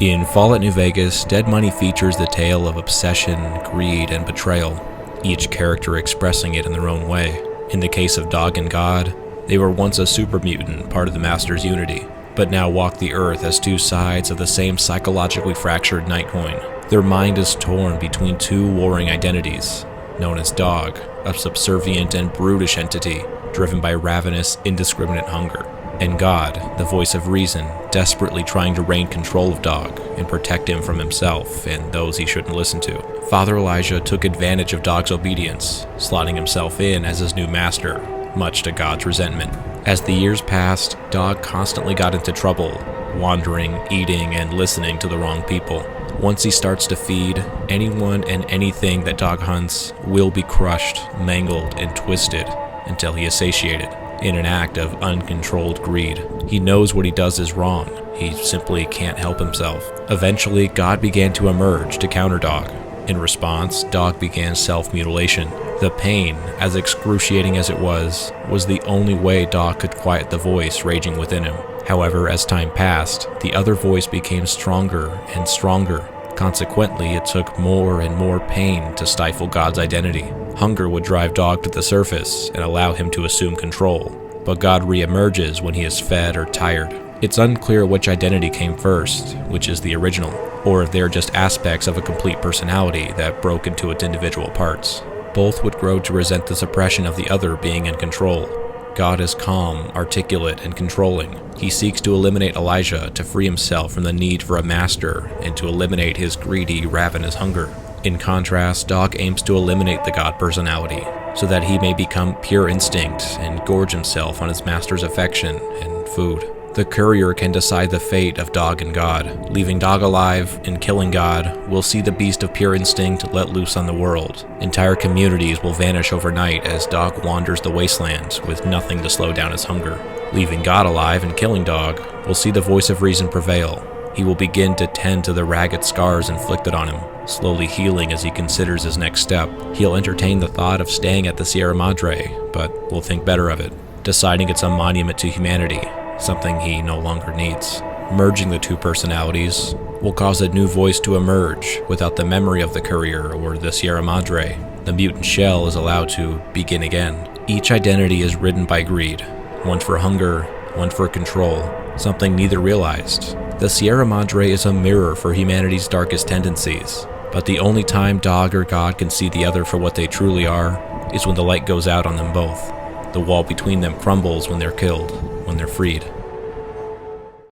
In Fallout New Vegas, Dead Money features the tale of obsession, greed, and betrayal, each character expressing it in their own way. In the case of Dog and God, they were once a super mutant, part of the Master's unity, but now walk the earth as two sides of the same psychologically fractured Nightcoin. Their mind is torn between two warring identities, known as Dog, a subservient and brutish entity driven by ravenous, indiscriminate hunger, and God, the voice of reason, desperately trying to regain control of Dog and protect him from himself and those he shouldn't listen to. Father Elijah took advantage of Dog's obedience, slotting himself in as his new master, much to God's resentment. As the years passed, Dog constantly got into trouble, wandering, eating, and listening to the wrong people. Once he starts to feed, anyone and anything that Dog hunts will be crushed, mangled, and twisted until he is satiated. In an act of uncontrolled greed, he knows what he does is wrong. He simply can't help himself. Eventually, God began to emerge to counter Dog. In response, Dog began self-mutilation. The pain, as excruciating as it was the only way Dog could quiet the voice raging within him. However, as time passed, the other voice became stronger and stronger. Consequently, it took more and more pain to stifle God's identity. Hunger would drive Dog to the surface and allow him to assume control, but God re-emerges when he is fed or tired. It's unclear which identity came first, which is the original, or if they are just aspects of a complete personality that broke into its individual parts. Both would grow to resent the suppression of the other being in control. God is calm, articulate, and controlling. He seeks to eliminate Elijah to free himself from the need for a master and to eliminate his greedy, ravenous hunger. In contrast, Dog aims to eliminate the God personality so that he may become pure instinct and gorge himself on his master's affection and food. The courier can decide the fate of Dog and God. Leaving Dog alive and killing God will see the beast of pure instinct let loose on the world. Entire communities will vanish overnight as Dog wanders the wasteland with nothing to slow down his hunger. Leaving God alive and killing Dog will see the voice of reason prevail. He will begin to tend to the ragged scars inflicted on him, slowly healing as he considers his next step. He'll entertain the thought of staying at the Sierra Madre, but will think better of it, deciding it's a monument to humanity, something he no longer needs. Merging the two personalities will cause a new voice to emerge without the memory of the courier or the Sierra Madre. The mutant shell is allowed to begin again. Each identity is ridden by greed, one for hunger, one for control, something neither realized. The Sierra Madre is a mirror for humanity's darkest tendencies, but the only time Dog or God can see the other for what they truly are is when the light goes out on them both. The wall between them crumbles when they're killed, when they're freed.